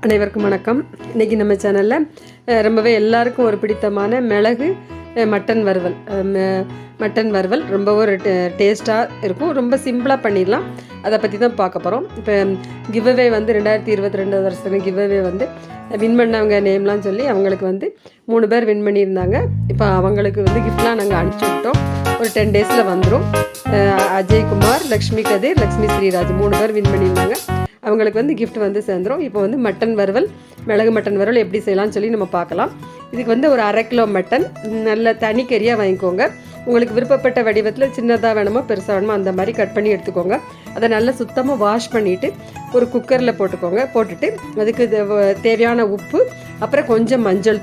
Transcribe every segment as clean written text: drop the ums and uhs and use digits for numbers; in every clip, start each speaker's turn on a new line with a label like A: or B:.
A: அனைவருக்கும் வணக்கம். இன்றைக்கி நம்ம சேனலில் ரொம்பவே எல்லாருக்கும் ஒரு பிடித்தமான மிளகு மட்டன் வறுவல் ரொம்ப ஒரு டேஸ்ட்டாக இருக்கும். ரொம்ப சிம்பிளாக பண்ணிடலாம். அதை பற்றி தான் பார்க்க போகிறோம். இப்போ கிவ்அவே வந்து 2022 வருஷத்துக்கு கிவ்அவே வந்து வின் பண்ணவங்க நேம்லாம் சொல்லி அவங்களுக்கு வந்து 3 பேர் வின் பண்ணியிருந்தாங்க. இப்போ அவங்களுக்கு வந்து கிஃப்ட்லாம் நாங்கள் அனுப்பிச்சி விட்டோம். ஒரு 10 டேஸில் வந்துடும். அஜய்குமார், லக்ஷ்மி கதிர், லக்ஷ்மி ஸ்ரீராஜ் 3 பேர் வின் பண்ணியிருந்தாங்க. அவங்களுக்கு வந்து கிஃப்ட் வந்து சேர்ந்துடும். இப்போ வந்து மிளகு மட்டன் வறுவல் எப்படி செய்யலாம்னு சொல்லி நம்ம பார்க்கலாம். இதுக்கு வந்து ஒரு 1/2 கிலோ மட்டன் நல்ல தனிக்கறியாக வாங்கிக்கோங்க. உங்களுக்கு விருப்பப்பட்ட வடிவத்தில் சின்னதாக வேணுமோ பெருசாக வேணுமோ அந்த மாதிரி கட் பண்ணி எடுத்துக்கோங்க. அதை நல்லா சுத்தமாக வாஷ் பண்ணிவிட்டு ஒரு குக்கரில் போட்டுட்டு அதுக்கு தேவையான உப்பு, அப்புறம் கொஞ்சம் மஞ்சள்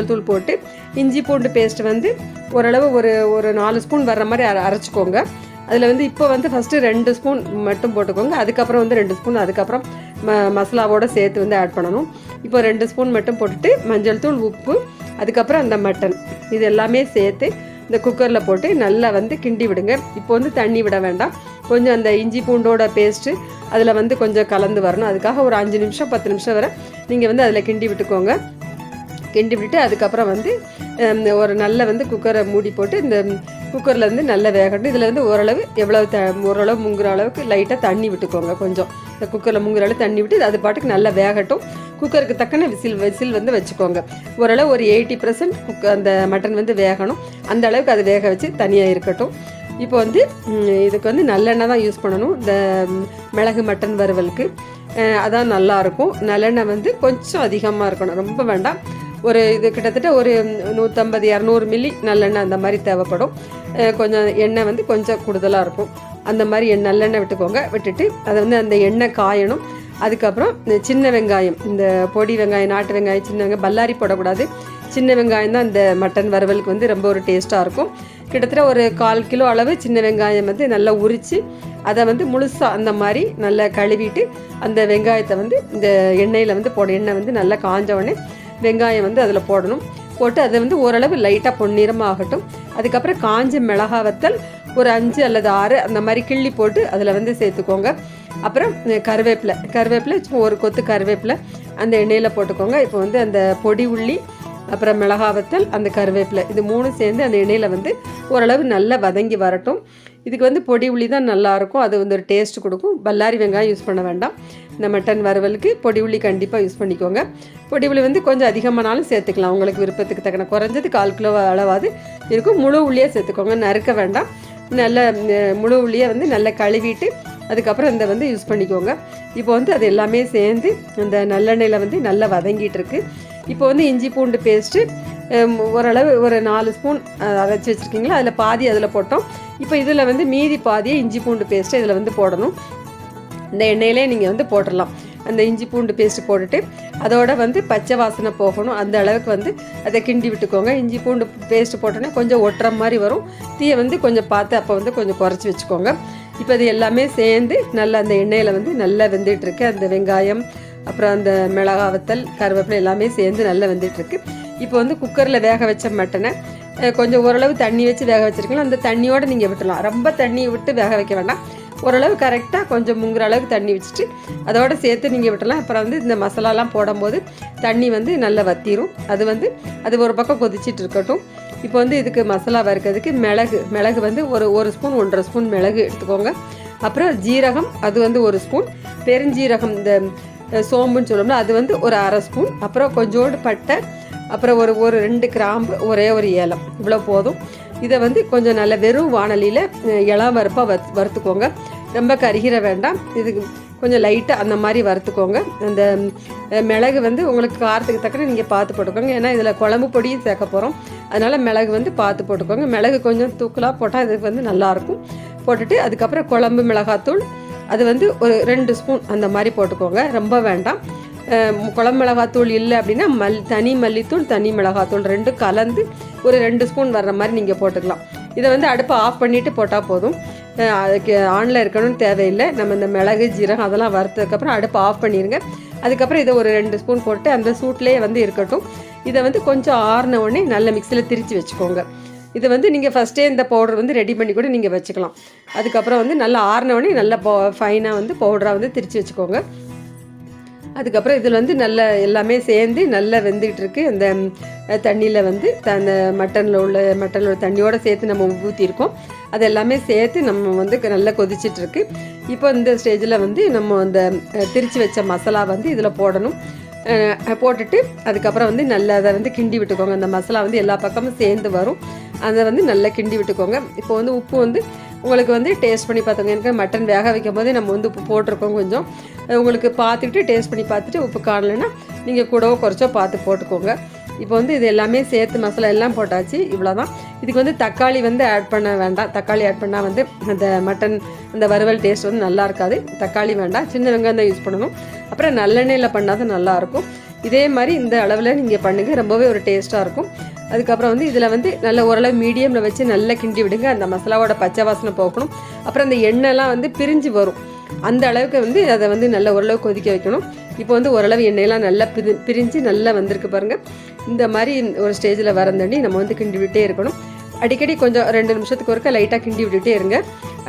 A: தூள் போட்டு இஞ்சி பூண்டு பேஸ்ட் வந்து ஓரளவு ஒரு 4 ஸ்பூன் வர்ற மாதிரி அரைச்சிக்கோங்க. அதில் வந்து இப்போ வந்து ஃபஸ்ட்டு 2 ஸ்பூன் மட்டும் போட்டுக்கோங்க. அதுக்கப்புறம் வந்து 2 ஸ்பூன் அதுக்கப்புறம் மசாலாவோடு சேர்த்து வந்து ஆட் பண்ணணும். இப்போ 2 ஸ்பூன் மட்டும் போட்டுட்டு மஞ்சள் தூள், உப்பு, அதுக்கப்புறம் அந்த மட்டன் இது எல்லாமே சேர்த்து இந்த குக்கரில் போட்டு நல்லா வந்து கிண்டி விடுங்க. இப்போ வந்து தண்ணி விட வேண்டாம். கொஞ்சம் அந்த இஞ்சி பூண்டோட பேஸ்ட்டு அதில் வந்து கொஞ்சம் கலந்து வரணும். அதுக்காக ஒரு 5 நிமிஷம் 10 நிமிஷம் வரை நீங்கள் வந்து அதில் கிண்டி விட்டுக்கோங்க. கிண்டி விட்டுட்டு அதுக்கப்புறம் வந்து ஒரு நல்ல வந்து குக்கரை மூடி போட்டு இந்த குக்கரில் வந்து நல்லா வேகட்டும். இதில் வந்து ஓரளவு முங்குற அளவுக்கு லைட்டாக தண்ணி விட்டுக்கோங்க. கொஞ்சம் இந்த குக்கரில் முங்குற அளவு தண்ணி விட்டு அது பாட்டுக்கு நல்லா வேகட்டும். குக்கருக்கு தக்கன விசில் வந்து வச்சுக்கோங்க. ஓரளவு ஒரு 80% அந்த மட்டன் வந்து வேகணும். அந்த அளவுக்கு அது வேக வச்சு தனியாக இருக்கட்டும். இப்போ வந்து இதுக்கு வந்து நல்லெண்ணெய் தான் யூஸ் பண்ணணும். இந்த மிளகு மட்டன் வறுவலுக்கு அதான் நல்லாயிருக்கும். நல்லெண்ணெய் வந்து கொஞ்சம் அதிகமாக இருக்கணும், ரொம்ப வேண்டாம். இது கிட்டத்தட்ட ஒரு 150-200 மில்லி நல்லெண்ணெய் அந்த மாதிரி தேவைப்படும். கொஞ்சம் எண்ணெய் வந்து கொஞ்சம் கூடுதலாக இருக்கும். அந்த மாதிரி நல்லெண்ணெய் விட்டுட்டு அதை வந்து அந்த எண்ணெய் காயணும். அதுக்கப்புறம் சின்ன வெங்காயம், இந்த பொடி வெங்காயம், நாட்டு வெங்காயம், சின்ன வெங்காயம், பல்லாரி போடக்கூடாது. சின்ன வெங்காயம் தான் இந்த மட்டன் வறுவலுக்கு வந்து ரொம்ப ஒரு டேஸ்ட்டாக இருக்கும். கிட்டத்தட்ட ஒரு 1/4 கிலோ அளவு சின்ன வெங்காயம் வந்து நல்லா உரித்து அதை வந்து முழுசாக அந்த மாதிரி நல்லா கழுவிட்டு அந்த வெங்காயத்தை வந்து இந்த எண்ணெயில் வந்து எண்ணெய் வந்து நல்லா காஞ்ச உடனே வெங்காயம் வந்து அதில் போட்டு அதை வந்து ஓரளவு லைட்டாக பொன்னிறமாக ஆகட்டும். அதுக்கப்புறம் காஞ்ச மிளகாய் வத்தல் ஒரு 5 அல்லது 6 அந்த மாதிரி கிள்ளி போட்டு அதில் வந்து சேர்த்துக்கோங்க. அப்புறம் கருவேப்பிலை ஒரு கொத்து கருவேப்பிலை அந்த எண்ணெயில் போட்டுக்கோங்க. இப்போ வந்து அந்த பொடி உள்ளி, அப்புறம் மிளகாய் வத்தல், அந்த கருவேப்பிலை இது 3 சேர்ந்து அந்த எண்ணெயில் வந்து ஓரளவு நல்லா வதங்கி வரட்டும். இதுக்கு வந்து பொடி உள்ளி தான் நல்லாயிருக்கும். அது வந்து ஒரு டேஸ்ட் கொடுக்கும். பல்லாரி வெங்காயம் யூஸ் பண்ண வேண்டாம். இந்த மட்டன் வறுவலுக்கு பொடி உள்ளி கண்டிப்பாக யூஸ் பண்ணிக்கோங்க. பொடி உள்ளி வந்து கொஞ்சம் அதிகமானாலும் சேர்த்துக்கலாம். உங்களுக்கு விருப்பத்துக்கு தக்கன குறைஞ்சது 1/4 கிலோ அளவாது இருக்கும். முழு உள்ளியே சேர்த்துக்கோங்க, நறுக்க வேண்டாம். நல்ல முழு உள்ளியை வந்து நல்லா கழுவிட்டு அதுக்கப்புறம் இந்த வந்து யூஸ் பண்ணிக்கோங்க. இப்போ வந்து அது எல்லாமே சேர்ந்து அந்த நல்லெண்ணெயில் வந்து நல்லா வதங்கிட்டு இருக்கு. இப்போ வந்து இஞ்சி பூண்டு பேஸ்ட்டு ஓரளவு ஒரு 4 ஸ்பூன் அரைச்சி வச்சுருக்கீங்களா, அதில் பாதி அதில் போட்டோம். இப்போ இதில் வந்து மீதி பாதியை இஞ்சி பூண்டு பேஸ்ட்டு இதில் வந்து போடணும். இந்த எண்ணெயிலே நீங்கள் வந்து போட்டுடலாம். அந்த இஞ்சி பூண்டு பேஸ்ட்டு போட்டுட்டு அதோட வந்து பச்சை வாசனை போகணும். அந்த அளவுக்கு வந்து அதை கிண்டி விட்டுக்கோங்க. இஞ்சி பூண்டு பேஸ்ட்டு போட்டோன்னே கொஞ்சம் ஒட்டுற மாதிரி வரும். தீயை வந்து கொஞ்சம் பார்த்து அப்போ வந்து கொஞ்சம் குறைச்சி வச்சுக்கோங்க. இப்போ அது எல்லாமே சேர்ந்து நல்லா அந்த எண்ணெயில் வந்து நல்லா வெந்துட்டுருக்கு. அந்த வெங்காயம், அப்புறம் அந்த மிளகாய் வத்தல், கருவேப்பிலை எல்லாமே சேர்ந்து நல்லா வெந்துட்டுருக்கு. இப்போ வந்து குக்கரில் வேக வச்ச மட்டனை கொஞ்சம் ஓரளவு தண்ணி வச்சு வேக வச்சுருக்கலாம். அந்த தண்ணியோடு நீங்கள் விட்டுடலாம். ரொம்ப தண்ணி விட்டு வேக வைக்க வேண்டாம். ஓரளவு கரெக்டாக கொஞ்சம் முங்குற அளவுக்கு தண்ணி வச்சுட்டு அதோடு சேர்த்து நீங்கள் விட்டுடலாம். அப்புறம் வந்து இந்த மசாலாலாம் போடும்போது தண்ணி வந்து நல்லா வத்திரும். அது ஒரு பக்கம் கொதிச்சிட்டு இருக்கட்டும். இப்போ வந்து இதுக்கு மசாலா வறுக்கிறதுக்கு மிளகு வந்து ஒரு ஸ்பூன் 1.5 ஸ்பூன் மிளகு எடுத்துக்கோங்க. அப்புறம் ஜீரகம் அது வந்து 1 ஸ்பூன், பெருஞ்சீரகம் இந்த சோம்புன்னு சொல்லணும்னா அது வந்து ஒரு 1/2 ஸ்பூன், அப்புறம் கொஞ்சோண்டு பட்டை, அப்புறம் ஒரு 2 கிராம்பு, ஒரே ஒரு ஏலம், இவ்வளோ போதும். இதை வந்து கொஞ்சம் நல்ல வெறும் வாணலியில் இளம் வறுப்பாக வறுத்துக்கோங்க. ரொம்ப கருகிற வேண்டாம். இதுக்கு கொஞ்சம் லைட்டாக அந்த மாதிரி வறுத்துக்கோங்க. அந்த மிளகு வந்து உங்களுக்கு காரத்துக்கு தக்கன நீங்கள் பார்த்து போட்டுக்கோங்க. ஏன்னா இதில் குழம்பு பொடியும் சேர்க்க போகிறோம். அதனால் மிளகு வந்து பார்த்து போட்டுக்கோங்க. மிளகு கொஞ்சம் தூக்கலாக போட்டால் இதுக்கு வந்து நல்லாயிருக்கும். போட்டுட்டு அதுக்கப்புறம் குழம்பு மிளகாத்தூள் அது வந்து ஒரு 2 ஸ்பூன் அந்த மாதிரி போட்டுக்கோங்க. ரொம்ப வேண்டாம். குழம்பு மிளகாத்தூள் இல்லை அப்படின்னா தனி மல்லித்தூள், தனி மிளகாத்தூள் 2 கலந்து ஒரு 2 ஸ்பூன் வர்ற மாதிரி நீங்கள் போட்டுக்கலாம். இதை வந்து அடுப்பை ஆஃப் பண்ணிவிட்டு போட்டால் போதும். அதுக்கு ஆனில் இருக்கணும்னு தேவையில்லை. நம்ம இந்த மிளகு, ஜீரகம் அதெல்லாம் வறுத்ததுக்கப்புறம் அடுப்பை ஆஃப் பண்ணிடுங்க. அதுக்கப்புறம் இதை ஒரு 2 ஸ்பூன் போட்டு அந்த சூட்லேயே வந்து இருக்கட்டும். இதை வந்து கொஞ்சம் ஆறின உடனே நல்ல மிக்சியில் திரித்து வச்சுக்கோங்க. இதை வந்து நீங்கள் ஃபஸ்ட்டே இந்த பவுடர் வந்து ரெடி பண்ணி கூட நீங்கள் வச்சுக்கலாம். அதுக்கப்புறம் வந்து நல்லா ஆறின உடனே நல்லா ஃபைனாக வந்து பவுடராக வந்து திரித்து வச்சுக்கோங்க. அதுக்கப்புறம் இதில் வந்து நல்லா எல்லாமே சேர்ந்து நல்லா வெந்துக்கிட்டு இருக்குது. அந்த தண்ணியில் வந்து அந்த மட்டனில் உள்ள தண்ணியோடு சேர்த்து நம்ம ஊற்றிருக்கோம். அது எல்லாமே சேர்த்து நம்ம வந்து நல்லா கொதிச்சிட்ருக்கு. இப்போ இந்த ஸ்டேஜில் வந்து நம்ம அந்த திரித்து வச்ச மசாலா வந்து இதில் போடணும். போட்டுட்டு அதுக்கப்புறம் வந்து நல்லா அதை வந்து கிண்டி விட்டுக்கோங்க. அந்த மசாலா வந்து எல்லா பக்கமும் சேர்ந்து வரும். அதை வந்து நல்லா கிண்டி விட்டுக்கோங்க. இப்போ வந்து உப்பு வந்து உங்களுக்கு வந்து டேஸ்ட் பண்ணி பார்த்துக்கோங்க. எனக்கு மட்டன் வேக வைக்கும் போதே நம்ம வந்து உப்பு போட்டிருக்கோம். கொஞ்சம் உங்களுக்கு பார்த்துட்டு டேஸ்ட் பண்ணி பார்த்துட்டு உப்பு காணலைன்னா நீங்கள் கூடவோ குறைச்சோ பார்த்து போட்டுக்கோங்க. இப்போ வந்து இது எல்லாமே சேர்த்து மசாலா எல்லாம் போட்டாச்சு. இவ்வளோ தான். இதுக்கு வந்து தக்காளி வந்து ஆட் பண்ண வேண்டாம். தக்காளி ஆட் பண்ணால் வந்து அந்த மட்டன் அந்த வறுவல் டேஸ்ட் வந்து நல்லா இருக்காது. தக்காளி வேண்டாம், சின்ன வெங்காயம் தான் யூஸ் பண்ணணும். அப்புறம் நல்லெண்ணெயில் பண்ணால் தான் நல்லாயிருக்கும். இதே மாதிரி இந்த அளவில் நீங்கள் பண்ணுங்கள், ரொம்பவே ஒரு டேஸ்ட்டாக இருக்கும். அதுக்கப்புறம் வந்து இதில் வந்து நல்ல ஓரளவு மீடியமில் வச்சு நல்லா கிண்டி விடுங்க. அந்த மசாலாவோட பச்சை வாசனை போகணும். அப்புறம் அந்த எண்ணெய்லாம் வந்து பிரிஞ்சு வரும். அந்த அளவுக்கு வந்து அதை வந்து நல்ல ஓரளவு கொதிக்க வைக்கணும். இப்போ வந்து ஓரளவு எண்ணெயெல்லாம் நல்லா பிரிஞ்சு நல்லா வந்திருக்கு பாருங்கள். இந்த மாதிரி ஒரு ஸ்டேஜில் வரந்தாண்டி நம்ம வந்து கிண்டி விட்டே இருக்கணும். அடிக்கடி கொஞ்சம் 2 நிமிஷத்துக்கு ஒருக்க லைட்டாக கிண்டி விட்டுட்டே இருங்க,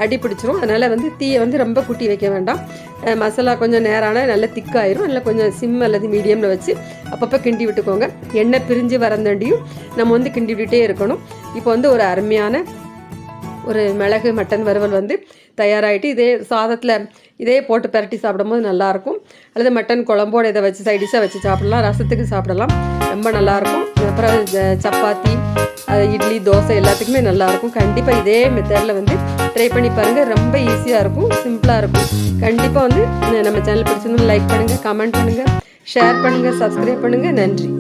A: அடி பிடிச்சிரும். அதனால் வந்து தீயை வந்து ரொம்ப கூட்டி வைக்க வேண்டாம். மசாலா கொஞ்சம் நேரான நல்லா திக்காயிரும். நல்லா கொஞ்சம் சிம் அல்லது மீடியமில் வச்சு அப்பப்போ கிண்டி விட்டுக்கோங்க. எண்ணெய் பிரிஞ்சு வரந்தாண்டியும் நம்ம வந்து கிண்டி விட்டுட்டே இருக்கணும். இப்போ வந்து ஒரு அருமையான ஒரு மிளகு மட்டன் வறுவல் வந்து தயாராகிட்டு இதே சாதத்தில் இதே போட்டு பரட்டி சாப்பிடும்போது நல்லாயிருக்கும். அல்லது மட்டன் குழம்போடு இதை வச்சு சைடிஷாக வச்சு சாப்பிடலாம், ரசத்துக்கு சாப்பிடலாம், ரொம்ப நல்லாயிருக்கும். அப்புறம் சப்பாத்தி, இட்லி, தோசை எல்லாத்துக்குமே நல்லாயிருக்கும். கண்டிப்பாக இதே மெத்தடில் வந்து ட்ரை பண்ணி பாருங்கள். ரொம்ப ஈஸியாக இருக்கும், சிம்பிளாக இருக்கும். கண்டிப்பாக வந்து நம்ம சேனல் பிடிச்சிருந்தோம் லைக் பண்ணுங்கள், கமெண்ட் பண்ணுங்கள், ஷேர் பண்ணுங்கள், சப்ஸ்கிரைப் பண்ணுங்கள். நன்றி.